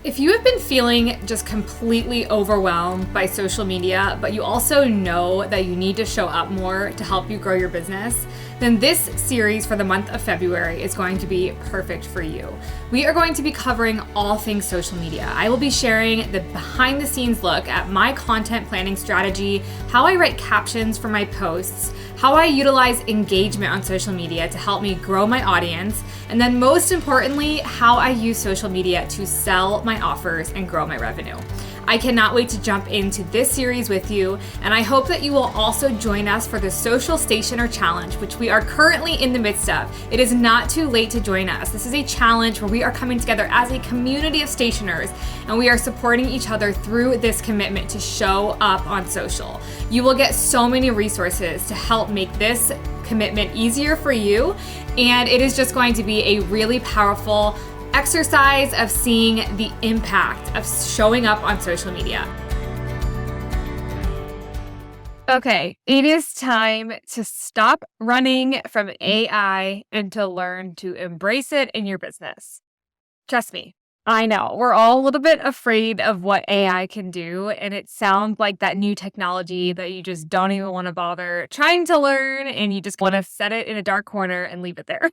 If you have been feeling just completely overwhelmed by social media, but you also know that you need to show up more to help you grow your business, then this series for the month of February is going to be perfect for you. We are going to be covering all things social media. I will be sharing the behind the scenes look at my content planning strategy, how I write captions for my posts, how I utilize engagement on social media to help me grow my audience, and then most importantly, how I use social media to sell my offers and grow my revenue. I cannot wait to jump into this series with you, and I hope that you will also join us for the Social Stationer Challenge, which we are currently in the midst of. It is not too late to join us. This is a challenge where we are coming together as a community of stationers, and we are supporting each other through this commitment to show up on social. You will get so many resources to help make this commitment easier for you, and it is just going to be a really powerful exercise of seeing the impact of showing up on social media. Okay, it is time to stop running from AI and to learn to embrace it in your business. Trust me, I know we're all a little bit afraid of what AI can do, and it sounds like that new technology that you just don't even want to bother trying to learn, and you just want to set it in a dark corner and leave it there.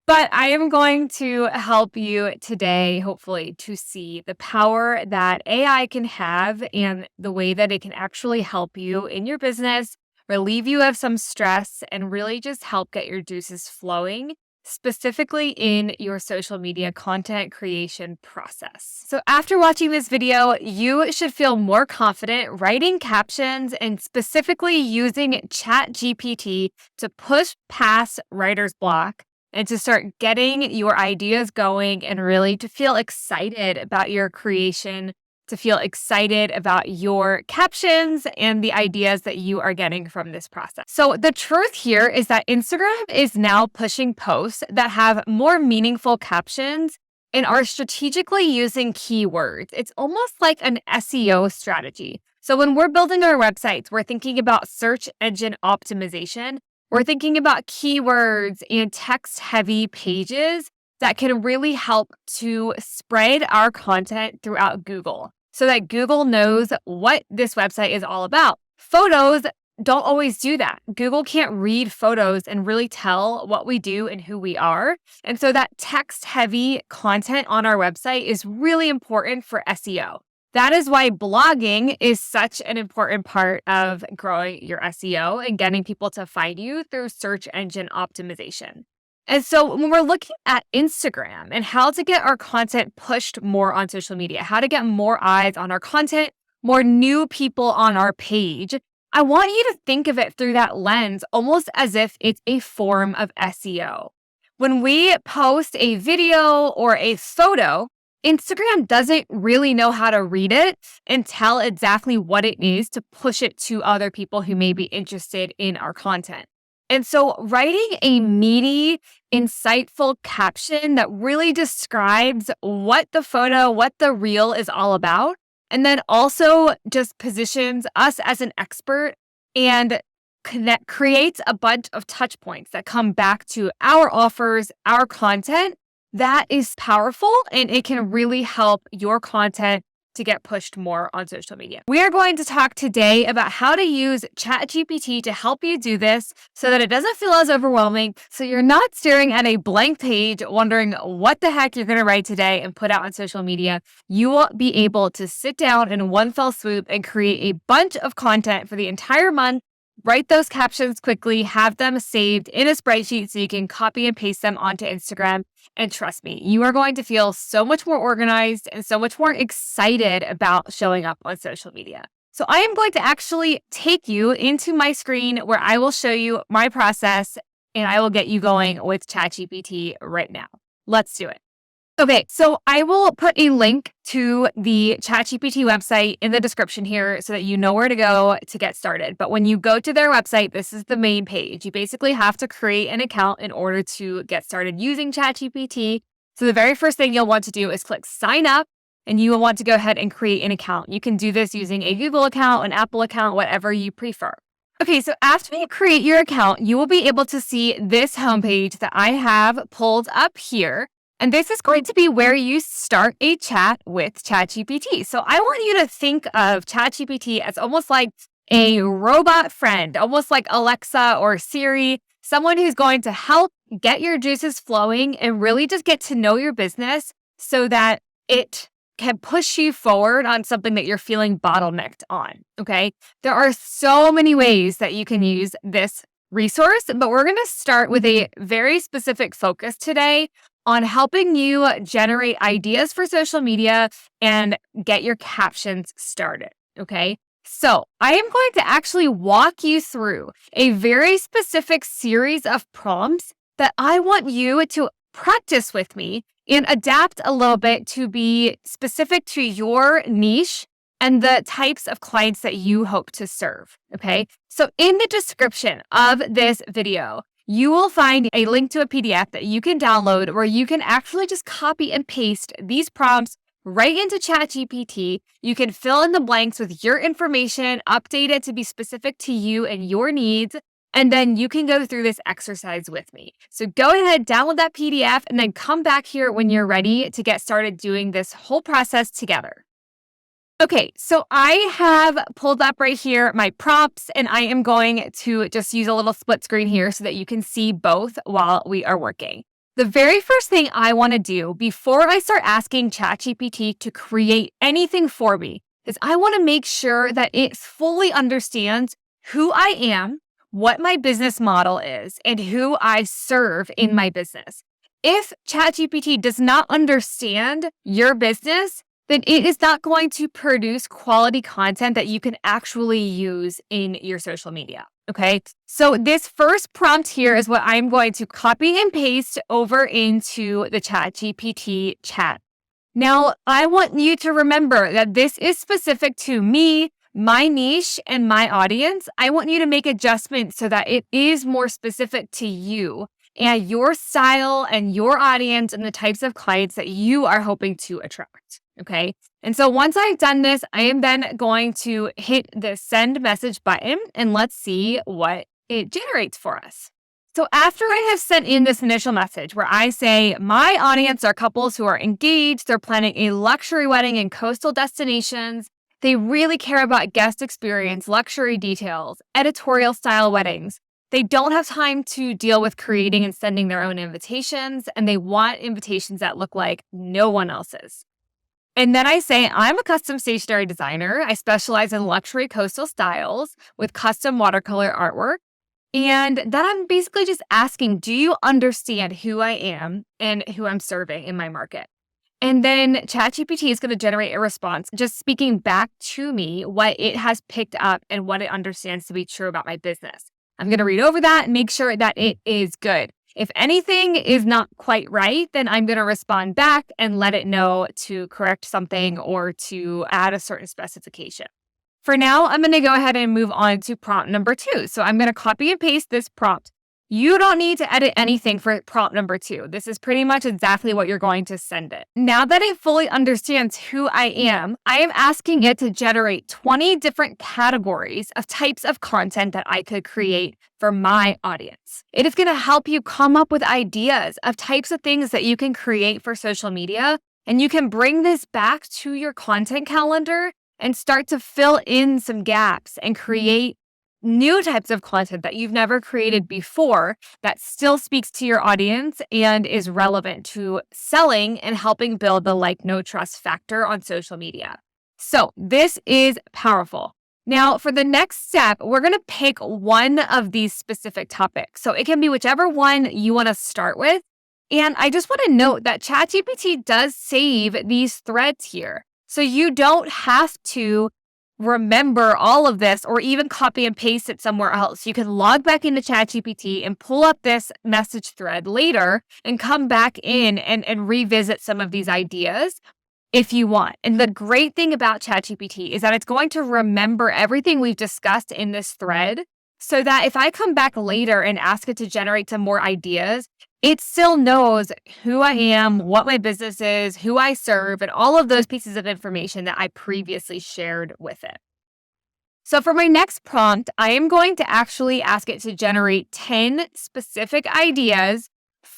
But I am going to help you today, hopefully, to see the power that AI can have and the way that it can actually help you in your business, relieve you of some stress, and really just help get your juices flowing, specifically in your social media content creation process. So after watching this video, you should feel more confident writing captions and specifically using ChatGPT to push past writer's block and to start getting your ideas going and really to feel excited about your creation, to feel excited about your captions and the ideas that you are getting from this process. So the truth here is that Instagram is now pushing posts that have more meaningful captions and are strategically using keywords. It's almost like an SEO strategy. So when we're building our websites, we're thinking about search engine optimization. We're thinking about keywords and text-heavy pages that can really help to spread our content throughout Google so that Google knows what this website is all about. Photos don't always do that. Google can't read photos and really tell what we do and who we are. And so that text-heavy content on our website is really important for SEO. That is why blogging is such an important part of growing your SEO and getting people to find you through search engine optimization. And so when we're looking at Instagram and how to get our content pushed more on social media, how to get more eyes on our content, more new people on our page, I want you to think of it through that lens, almost as if it's a form of SEO. When we post a video or a photo, Instagram doesn't really know how to read it and tell exactly what it is to push it to other people who may be interested in our content. And so writing a meaty, insightful caption that really describes what the photo, what the reel is all about, and then also just positions us as an expert and creates a bunch of touch points that come back to our offers, our content, that is powerful, and it can really help your content to get pushed more on social media. We are going to talk today about how to use ChatGPT to help you do this so that it doesn't feel as overwhelming, so you're not staring at a blank page wondering what the heck you're going to write today and put out on social media. You will be able to sit down in one fell swoop and create a bunch of content for the entire month. Write those captions quickly, have them saved in a spreadsheet so you can copy and paste them onto Instagram. And trust me, you are going to feel so much more organized and so much more excited about showing up on social media. So I am going to actually take you into my screen where I will show you my process and I will get you going with ChatGPT right now. Let's do it. Okay, so I will put a link to the ChatGPT website in the description here so that you know where to go to get started. But when you go to their website, this is the main page. You basically have to create an account in order to get started using ChatGPT. So the very first thing you'll want to do is click sign up, and you will want to go ahead and create an account. You can do this using a Google account, an Apple account, whatever you prefer. Okay, so after you create your account, you will be able to see this homepage that I have pulled up here. And this is going to be where you start a chat with ChatGPT. So I want you to think of ChatGPT as almost like a robot friend, almost like Alexa or Siri, someone who's going to help get your juices flowing and really just get to know your business so that it can push you forward on something that you're feeling bottlenecked on. Okay. There are so many ways that you can use this resource, but we're going to start with a very specific focus today on helping you generate ideas for social media and get your captions started. Okay. So I am going to actually walk you through a very specific series of prompts that I want you to practice with me and adapt a little bit to be specific to your niche and the types of clients that you hope to serve. Okay. So in the description of this video, you will find a link to a PDF that you can download where you can actually just copy and paste these prompts right into ChatGPT. You can fill in the blanks with your information, update it to be specific to you and your needs, and then you can go through this exercise with me. So go ahead, download that PDF, and then come back here when you're ready to get started doing this whole process together. Okay, so I have pulled up right here my prompts, and I am going to just use a little split screen here so that you can see both while we are working. The very first thing I want to do before I start asking ChatGPT to create anything for me is I want to make sure that it fully understands who I am, what my business model is, and who I serve in my business. If ChatGPT does not understand your business, then it is not going to produce quality content that you can actually use in your social media. Okay. So this first prompt here is what I'm going to copy and paste over into the ChatGPT chat. Now, I want you to remember that this is specific to me, my niche, and my audience. I want you to make adjustments so that it is more specific to you and your style and your audience and the types of clients that you are hoping to attract. Okay. And so once I've done this, I am then going to hit the send message button and let's see what it generates for us. So after I have sent in this initial message where I say, my audience are couples who are engaged, they're planning a luxury wedding in coastal destinations. They really care about guest experience, luxury details, editorial style weddings. They don't have time to deal with creating and sending their own invitations, and they want invitations that look like no one else's. And then I say, I'm a custom stationery designer. I specialize in luxury coastal styles with custom watercolor artwork. And then I'm basically just asking, do you understand who I am and who I'm serving in my market? And then ChatGPT is going to generate a response, just speaking back to me what it has picked up and what it understands to be true about my business. I'm going to read over that and make sure that it is good. If anything is not quite right, then I'm going to respond back and let it know to correct something or to add a certain specification. For now, I'm going to go ahead and move on to prompt number 2. So I'm going to copy and paste this prompt. You don't need to edit anything for prompt number 2. This is pretty much exactly what you're going to send it. Now that it fully understands who I am asking it to generate 20 different categories of types of content that I could create for my audience. It is going to help you come up with ideas of types of things that you can create for social media, and you can bring this back to your content calendar and start to fill in some gaps and create new types of content that you've never created before that still speaks to your audience and is relevant to selling and helping build the like, no trust factor on social media. So this is powerful. Now, for the next step, we're going to pick one of these specific topics. So it can be whichever one you want to start with. And I just want to note that ChatGPT does save these threads here. So you don't have to remember all of this or even copy and paste it somewhere else. You can log back into ChatGPT and pull up this message thread later and come back in and revisit some of these ideas if you want. And the great thing about ChatGPT is that it's going to remember everything we've discussed in this thread so that if I come back later and ask it to generate some more ideas, it still knows who I am, what my business is, who I serve, and all of those pieces of information that I previously shared with it. So for my next prompt, I am going to actually ask it to generate 10 specific ideas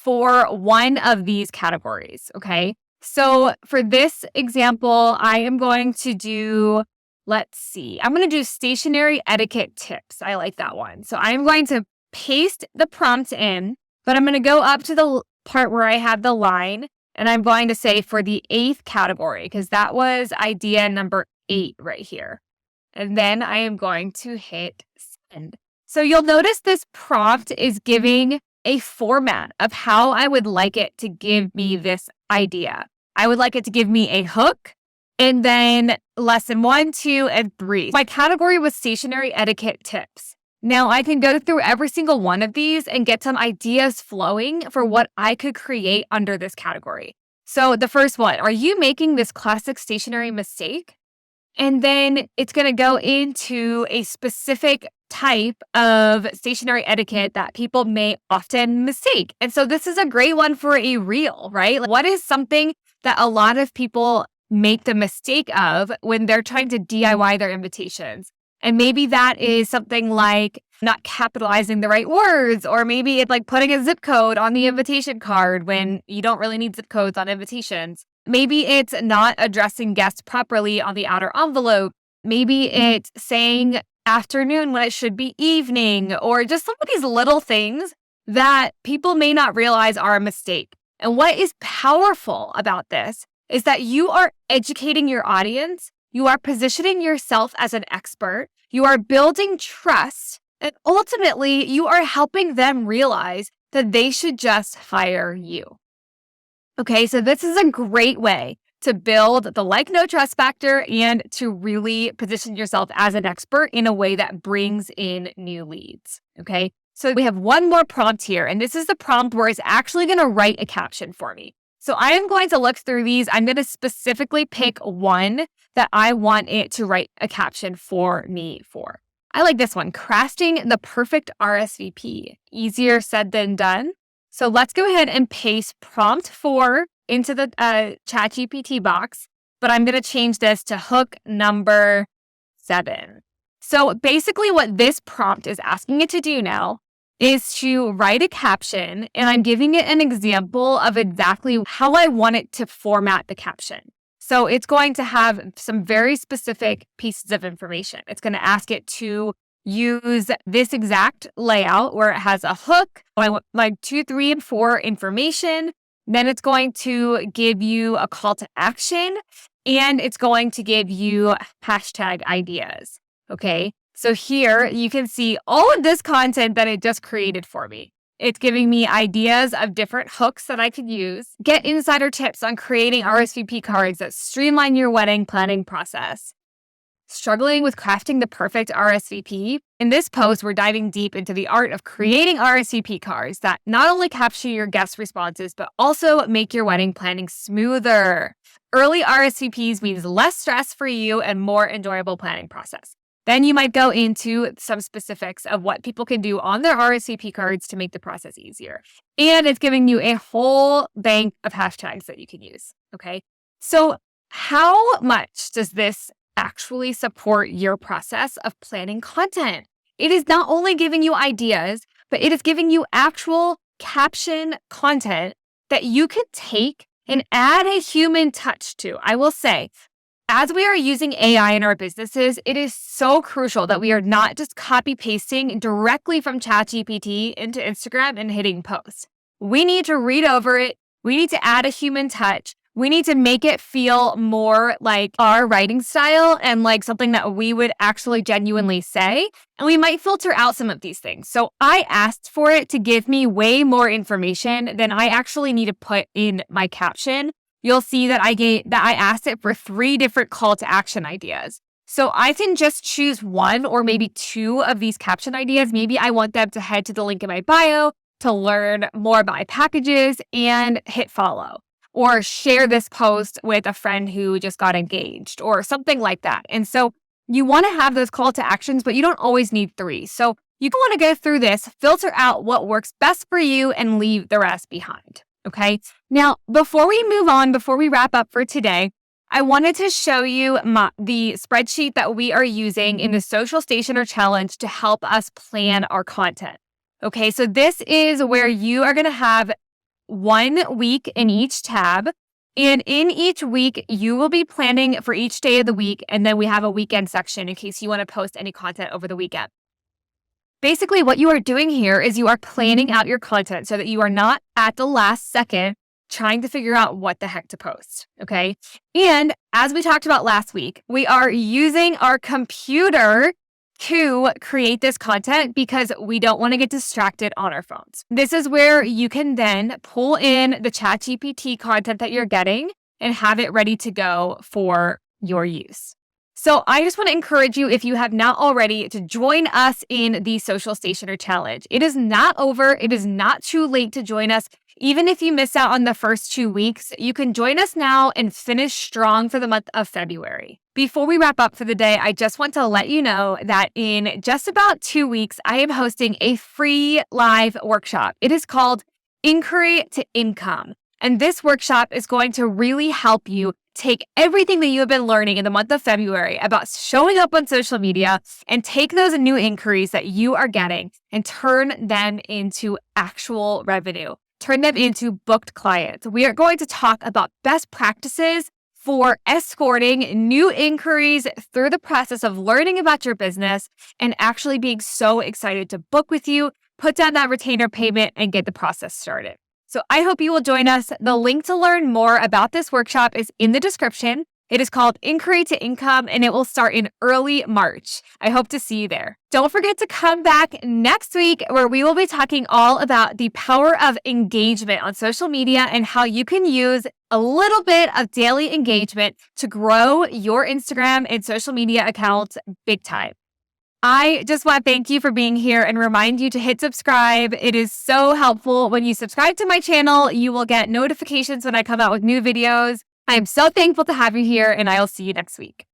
for one of these categories, okay? So for this example, I am going to do, let's see, I'm going to do stationery etiquette tips. I like that one. So I'm going to paste the prompt in, but I'm going to go up to the part where I have the line, and I'm going to say for the 8th category, because that was idea number 8 right here. And then I am going to hit send. So you'll notice this prompt is giving a format of how I would like it to give me this idea. I would like it to give me a hook and then lesson 1, 2, and 3. My category was stationery etiquette tips. Now I can go through every single one of these and get some ideas flowing for what I could create under this category. So the first one, are you making this classic stationery mistake? And then it's going to go into a specific type of stationery etiquette that people may often mistake. And so this is a great one for a reel, right? Like, what is something that a lot of people make the mistake of when they're trying to DIY their invitations? And maybe that is something like not capitalizing the right words, or maybe it's like putting a zip code on the invitation card when you don't really need zip codes on invitations. Maybe it's not addressing guests properly on the outer envelope. Maybe it's saying afternoon when it should be evening, or just some of these little things that people may not realize are a mistake. And what is powerful about this is that you are educating your audience. You are positioning yourself as an expert. You are building trust. And ultimately, you are helping them realize that they should just hire you. Okay, so this is a great way to build the like, no trust factor and to really position yourself as an expert in a way that brings in new leads. Okay, so we have one more prompt here, and this is the prompt where it's actually going to write a caption for me. So I am going to look through these. I'm going to specifically pick one that I want it to write a caption for me for. I like this one, crafting the perfect RSVP. Easier said than done. So let's go ahead and paste prompt 4 into the ChatGPT box, but I'm going to change this to hook number 7. So basically what this prompt is asking it to do now is to write a caption, and I'm giving it an example of exactly how I want it to format the caption. So it's going to have some very specific pieces of information. It's going to ask it to use this exact layout where it has a hook, like 2, 3, and 4 information. Then it's going to give you a call to action, and it's going to give you hashtag ideas. Okay. So here you can see all of this content that it just created for me. It's giving me ideas of different hooks that I could use. Get insider tips on creating RSVP cards that streamline your wedding planning process. Struggling with crafting the perfect RSVP? In this post, we're diving deep into the art of creating RSVP cards that not only capture your guest responses, but also make your wedding planning smoother. Early RSVPs means less stress for you and more enjoyable planning process. Then you might go into some specifics of what people can do on their RSVP cards to make the process easier. And it's giving you a whole bank of hashtags that you can use. Okay. So how much does this actually support your process of planning content? It is not only giving you ideas, but it is giving you actual caption content that you could take and add a human touch to. I will say, as we are using AI in our businesses, it is so crucial that we are not just copy pasting directly from ChatGPT into Instagram and hitting post. We need to read over it. We need to add a human touch. We need to make it feel more like our writing style and like something that we would actually genuinely say. And we might filter out some of these things. So I asked for it to give me way more information than I actually need to put in my caption. You'll see that I asked it for 3 different call to action ideas. So I can just choose 1 or maybe 2 of these caption ideas. Maybe I want them to head to the link in my bio to learn more about my packages and hit follow, or share this post with a friend who just got engaged or something like that. And so you want to have those call to actions, but you don't always need 3. So you want to go through this, filter out what works best for you, and leave the rest behind. Okay. Now, before we move on, before we wrap up for today, I wanted to show you the spreadsheet that we are using in the Social Stationer Challenge to help us plan our content. Okay. So this is where you are going to have 1 week in each tab. And in each week, you will be planning for each day of the week. And then we have a weekend section in case you want to post any content over the weekend. Basically, what you are doing here is you are planning out your content so that you are not at the last second trying to figure out what the heck to post, okay? And as we talked about last week, we are using our computer to create this content because we don't want to get distracted on our phones. This is where you can then pull in the ChatGPT content that you're getting and have it ready to go for your use. So I just want to encourage you, if you have not already, to join us in the Social Stationer Challenge. It is not over. It is not too late to join us. Even if you miss out on the first 2 weeks, you can join us now and finish strong for the month of February. Before we wrap up for the day, I just want to let you know that in just about 2 weeks, I am hosting a free live workshop. It is called Inquiry to Income. And this workshop is going to really help you take everything that you have been learning in the month of February about showing up on social media and take those new inquiries that you are getting and turn them into actual revenue. Turn them into booked clients. We are going to talk about best practices for escorting new inquiries through the process of learning about your business and actually being so excited to book with you, put down that retainer payment, and get the process started. So I hope you will join us. The link to learn more about this workshop is in the description. It is called Inquiry to Income, and it will start in early March. I hope to see you there. Don't forget to come back next week where we will be talking all about the power of engagement on social media and how you can use a little bit of daily engagement to grow your Instagram and social media accounts big time. I just want to thank you for being here and remind you to hit subscribe. It is so helpful. When you subscribe to my channel, you will get notifications when I come out with new videos. I am so thankful to have you here, and I'll see you next week.